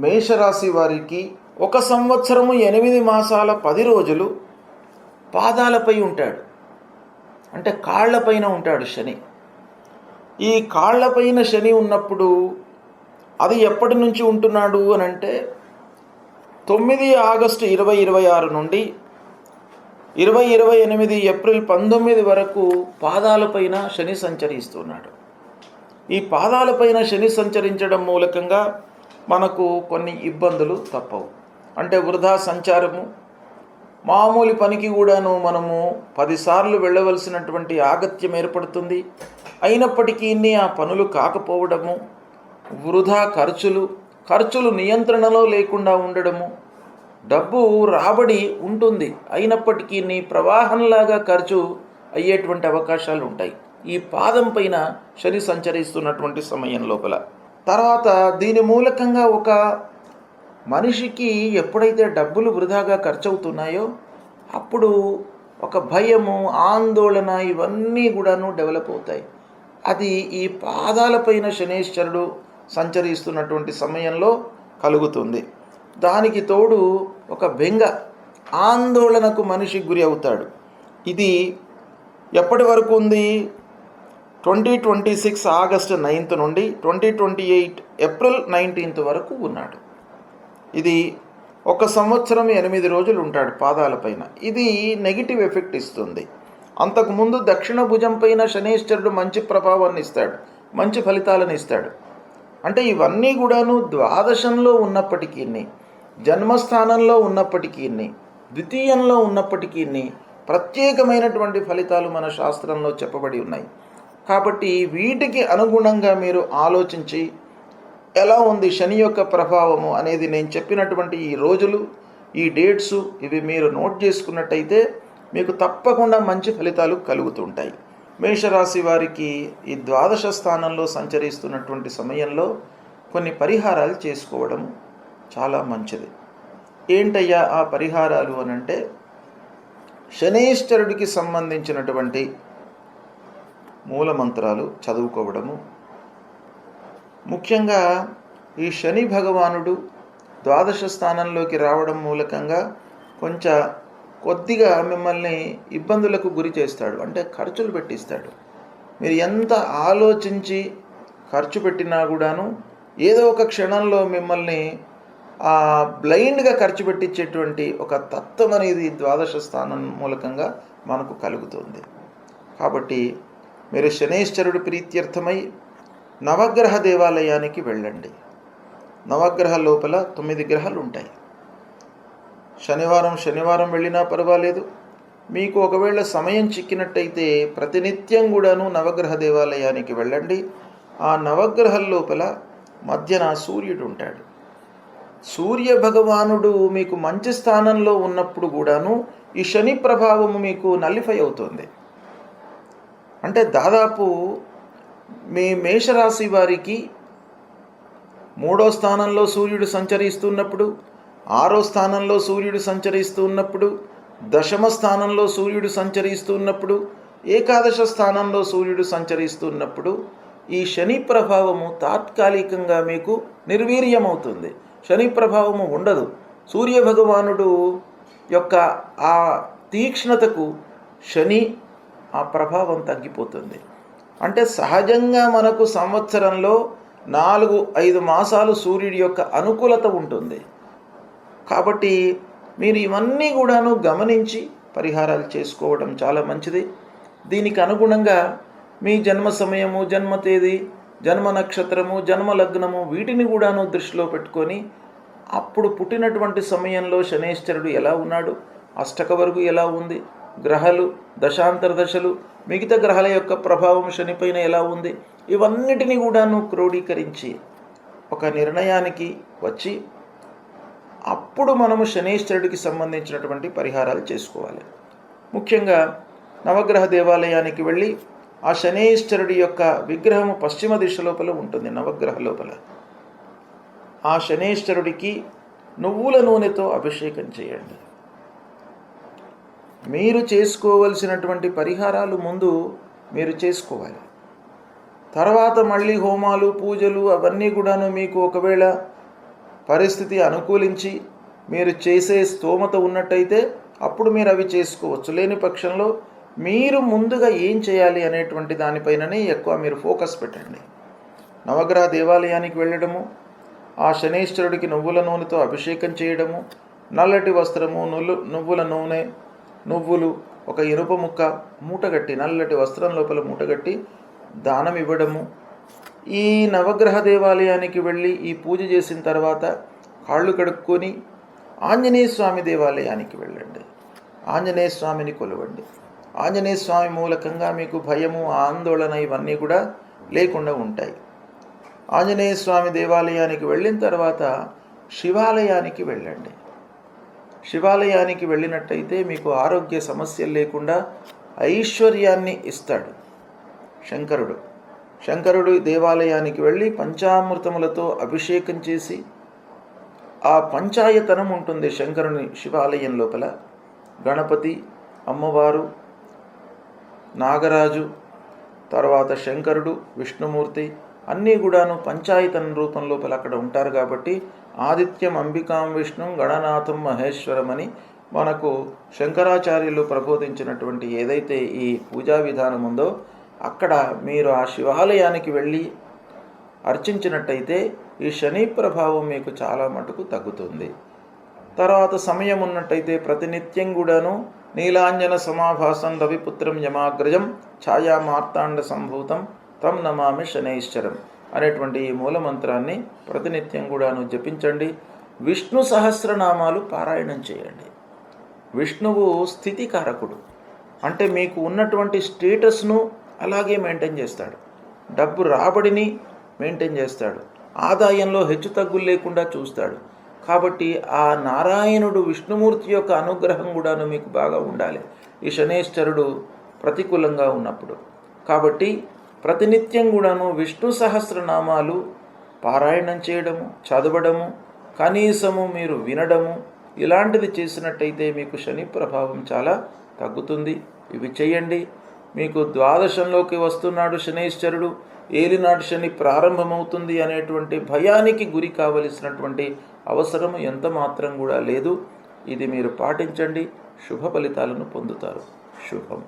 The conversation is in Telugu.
మేషరాశి వారికి 1 సంవత్సరము 8 మాసాల 10 రోజులు పాదాలపై ఉంటాడు. అంటే కాళ్లపైన ఉంటాడు శని. ఈ కాళ్లపైన శని ఉన్నప్పుడు అది ఎప్పటి నుంచి ఉంటున్నాడు అని అంటే 9 ఆగస్టు 2026 నుండి 2028 ఏప్రిల్ 19 వరకు పాదాలపైన శని సంచరిస్తున్నాడు. ఈ పాదాలపైన శని సంచరించడం మూలకంగా మనకు కొన్ని ఇబ్బందులు తప్పవు. అంటే వృధా సంచారము, మామూలు పనికి కూడాను మనము 10 సార్లు వెళ్ళవలసినటువంటి ఆగత్యం ఏర్పడుతుంది. అయినప్పటికీ ఆ పనులు కాకపోవడము, వృధా ఖర్చులు నియంత్రణలో లేకుండా ఉండడము, డబ్బు రాబడి ఉంటుంది అయినప్పటికీ ప్రవాహంలాగా ఖర్చు అయ్యేటువంటి అవకాశాలు ఉంటాయి ఈ పాదం పైన శని సంచరిస్తున్నటువంటి సమయం లోపల. తర్వాత దీని మూలకంగా ఒక మనిషికి ఎప్పుడైతే డబ్బులు వృధాగా ఖర్చు అవుతున్నాయో అప్పుడు ఒక భయము, ఆందోళన ఇవన్నీ కూడాను డెవలప్ అవుతాయి. అది ఈ పాదాలపైన శనేశ్వరుడు సంచరిస్తున్నటువంటి సమయంలో కలుగుతుంది. దానికి తోడు ఒక బెంగ, ఆందోళనకు మనిషి గురి అవుతాడు. ఇది ఎప్పటి వరకు ఉంది? 2026 ఆగస్టు 9 నుండి 2028 ఏప్రిల్ 19 వరకు ఉన్నాడు. ఇది 1 సంవత్సరం 8 రోజులు ఉంటాడు పాదాలపైన. ఇది నెగిటివ్ ఎఫెక్ట్ ఇస్తుంది. అంతకుముందు దక్షిణ భుజం పైన శనేశ్వరుడు మంచి ప్రభావాన్ని ఇస్తాడు, మంచి ఫలితాలను ఇస్తాడు. అంటే ఇవన్నీ కూడాను ద్వాదశంలో ఉన్నప్పటికీ, జన్మస్థానంలో ఉన్నప్పటికీ, ద్వితీయంలో ఉన్నప్పటికీ ప్రత్యేకమైనటువంటి ఫలితాలు మన శాస్త్రంలో చెప్పబడి ఉన్నాయి. కాబట్టి వీటికి అనుగుణంగా మీరు ఆలోచించి ఎలా ఉంది శని యొక్క ప్రభావము అనేది నేను చెప్పినటువంటి ఈ రోజులు, ఈ డేట్స్ ఇవి మీరు నోట్ చేసుకున్నట్టయితే మీకు తప్పకుండా మంచి ఫలితాలు కలుగుతుంటాయి. మేషరాశి వారికి ఈ ద్వాదశ స్థానంలో సంచరిస్తున్నటువంటి సమయంలో కొన్ని పరిహారాలు చేసుకోవడం చాలా మంచిది. ఏంటయ్యా ఆ పరిహారాలు అనంటే, శనేశ్వరుడికి సంబంధించినటువంటి మూలమంత్రాలు చదువుకోవడము. ముఖ్యంగా ఈ శని భగవానుడు ద్వాదశ స్థానంలోకి రావడం మూలకంగా కొద్దిగా మిమ్మల్ని ఇబ్బందులకు గురి చేస్తాడు. అంటే ఖర్చులు పెట్టిస్తాడు. మీరు ఎంత ఆలోచించి ఖర్చు పెట్టినా కూడాను ఏదో ఒక క్షణంలో మిమ్మల్ని బ్లైండ్గా ఖర్చు పెట్టించేటువంటి ఒక తత్వం అనేది ద్వాదశ స్థానం మూలకంగా మనకు కలుగుతుంది. కాబట్టి మీరు శనేశ్వరుడు ప్రీత్యర్థమై నవగ్రహ దేవాలయానికి వెళ్ళండి. నవగ్రహ లోపల 9 గ్రహాలు ఉంటాయి. శనివారం వెళ్ళినా పర్వాలేదు. మీకు ఒకవేళ సమయం చిక్కినట్టయితే ప్రతినిత్యం కూడాను నవగ్రహ దేవాలయానికి వెళ్ళండి. ఆ నవగ్రహం లోపల మధ్యన సూర్యుడు ఉంటాడు. సూర్య భగవానుడు మీకు మంచి స్థానంలో ఉన్నప్పుడు కూడాను ఈ శని ప్రభావము మీకు నల్లిఫై అవుతుంది. అంటే దాదాపు మీ మేషరాశి వారికి 3వ స్థానంలో సూర్యుడు సంచరిస్తున్నప్పుడు, 6వ స్థానంలో సూర్యుడు సంచరిస్తున్నప్పుడు, 10వ స్థానంలో సూర్యుడు సంచరిస్తున్నప్పుడు, ఏకాదశ స్థానంలో సూర్యుడు సంచరిస్తున్నప్పుడు ఈ శని ప్రభావము తాత్కాలికంగా మీకు నిర్వీర్యమవుతుంది. శని ప్రభావము ఉండదు. సూర్య భగవానుడు యొక్క ఆ తీక్ష్ణతకు శని ఆ ప్రభావం తగ్గిపోతుంది. అంటే సహజంగా మనకు సంవత్సరంలో 4-5 మాసాలు సూర్యుడి యొక్క అనుకూలత ఉంటుంది. కాబట్టి మీరు ఇవన్నీ కూడాను గమనించి పరిహారాలు చేసుకోవడం చాలా మంచిది. దీనికి అనుగుణంగా మీ జన్మ సమయము, జన్మ తేదీ, జన్మ నక్షత్రము, జన్మ లగ్నము వీటిని కూడాను దృష్టిలో పెట్టుకొని అప్పుడు పుట్టినటువంటి సమయంలో శనేశ్వరుడు ఎలా ఉన్నాడు, అష్టక వరకు ఎలా ఉంది, గ్రహాలు దశాంతర దశలు, మిగతా గ్రహాల యొక్క ప్రభావం శనిపైన ఎలా ఉంది, ఇవన్నిటినీ కూడాను క్రోడీకరించి ఒక నిర్ణయానికి వచ్చి అప్పుడు మనము శనేశ్వరుడికి సంబంధించినటువంటి పరిహారాలు చేసుకోవాలి. ముఖ్యంగా నవగ్రహ దేవాలయానికి వెళ్ళి ఆ శనేశ్వరుడి యొక్క విగ్రహము పశ్చిమ దిశ లోపల ఉంటుంది. నవగ్రహ లోపల ఆ శనేశ్వరుడికి నువ్వుల నూనెతో అభిషేకం చేయండి. మీరు చేసుకోవలసినటువంటి పరిహారాలు ముందు మీరు చేసుకోవాలి. తర్వాత మళ్ళీ హోమాలు, పూజలు అవన్నీ కూడాను మీకు ఒకవేళ పరిస్థితి అనుకూలించి మీరు చేసే స్తోమత ఉన్నట్టయితే అప్పుడు మీరు అవి చేసుకోవచ్చు. లేని పక్షంలో మీరు ముందుగా ఏం చేయాలి అనేటువంటి దానిపైననే ఎక్కువ మీరు ఫోకస్ పెట్టండి. నవగ్రహ దేవాలయానికి వెళ్ళడము, ఆ శనీశ్వరుడికి నువ్వుల నూనెతో అభిషేకం చేయడము, నల్లటి వస్త్రము, నువ్వుల నూనె, నువ్వులు, ఒక ఇనుప ముక్క మూటగట్టి, నల్లటి వస్త్రం లోపల మూటగట్టి దానం ఇవ్వడము. ఈ నవగ్రహ దేవాలయానికి వెళ్ళి ఈ పూజ చేసిన తర్వాత కాళ్ళు కడుక్కొని ఆంజనేయ స్వామి దేవాలయానికి వెళ్ళండి. ఆంజనేయ స్వామిని కొలవండి. ఆంజనేయ స్వామి మూలకంగా మీకు భయము, ఆందోళన ఇవన్నీ కూడా లేకుండా ఉంటాయి. ఆంజనేయ స్వామి దేవాలయానికి వెళ్ళిన తర్వాత శివాలయానికి వెళ్ళండి. శివాలయానికి వెళ్ళినట్టయితే మీకు ఆరోగ్య సమస్యలు లేకుండా ఐశ్వర్యాన్ని ఇస్తాడు శంకరుడు. శంకరుడు దేవాలయానికి వెళ్ళి పంచామృతములతో అభిషేకం చేసి, ఆ పంచాయతనం ఉంటుంది శంకరుని శివాలయం లోపల. గణపతి, అమ్మవారు, నాగరాజు, తర్వాత శంకరుడు, విష్ణుమూర్తి అన్నీ కూడాను పంచాయతన రూపం లోపల అక్కడ ఉంటారు. కాబట్టి ఆదిత్యం అంబికాం విష్ణుం గణనాథం మహేశ్వరం అని మనకు శంకరాచార్యులు ప్రబోధించినటువంటి ఏదైతే ఈ పూజా విధానం ఉందో అక్కడ మీరు ఆ శివాలయానికి వెళ్ళి అర్చించినట్టయితే ఈ శని ప్రభావం మీకు చాలా మటుకు తగ్గుతుంది. తర్వాత సమయం ఉన్నట్టయితే ప్రతినిత్యం కూడాను నీలాంజన సమాభాసం రవిపుత్రం యమాగ్రజం ఛాయా మార్తాండ సంభూతం తం నమామి శనైశ్వరం అనేటువంటి ఈ మూలమంత్రాన్ని ప్రతినిత్యం కూడాను జపించండి. విష్ణు సహస్రనామాలు పారాయణం చేయండి. విష్ణువు స్థితికారకుడు, అంటే మీకు ఉన్నటువంటి స్టేటస్ను అలాగే మెయింటైన్ చేస్తాడు. డబ్బు రాబడిని మెయింటైన్ చేస్తాడు. ఆదాయంలో హెచ్చు తగ్గులు లేకుండా చూస్తాడు. కాబట్టి ఆ నారాయణుడు విష్ణుమూర్తి యొక్క అనుగ్రహం కూడాను మీకు బాగా ఉండాలి ఈ శనేశ్వరుడు ప్రతికూలంగా ఉన్నప్పుడు. కాబట్టి ప్రతినిత్యం కూడాను విష్ణు సహస్రనామాలు పారాయణం చేయడము, చదవడము, కనీసము మీరు వినడము, ఇలాంటిది చేసినట్టయితే మీకు శని ప్రభావం చాలా తగ్గుతుంది. ఇవి చేయండి. మీకు ద్వాదశంలోకి వస్తున్నాడు శనైశ్వరుడు, ఏలినాడు శని ప్రారంభమవుతుంది అనేటువంటి భయానికి గురి కావలసినటువంటి అవసరం ఎంత మాత్రం కూడా లేదు. ఇది మీరు పాటించండి, శుభ ఫలితాలను పొందుతారు. శుభం.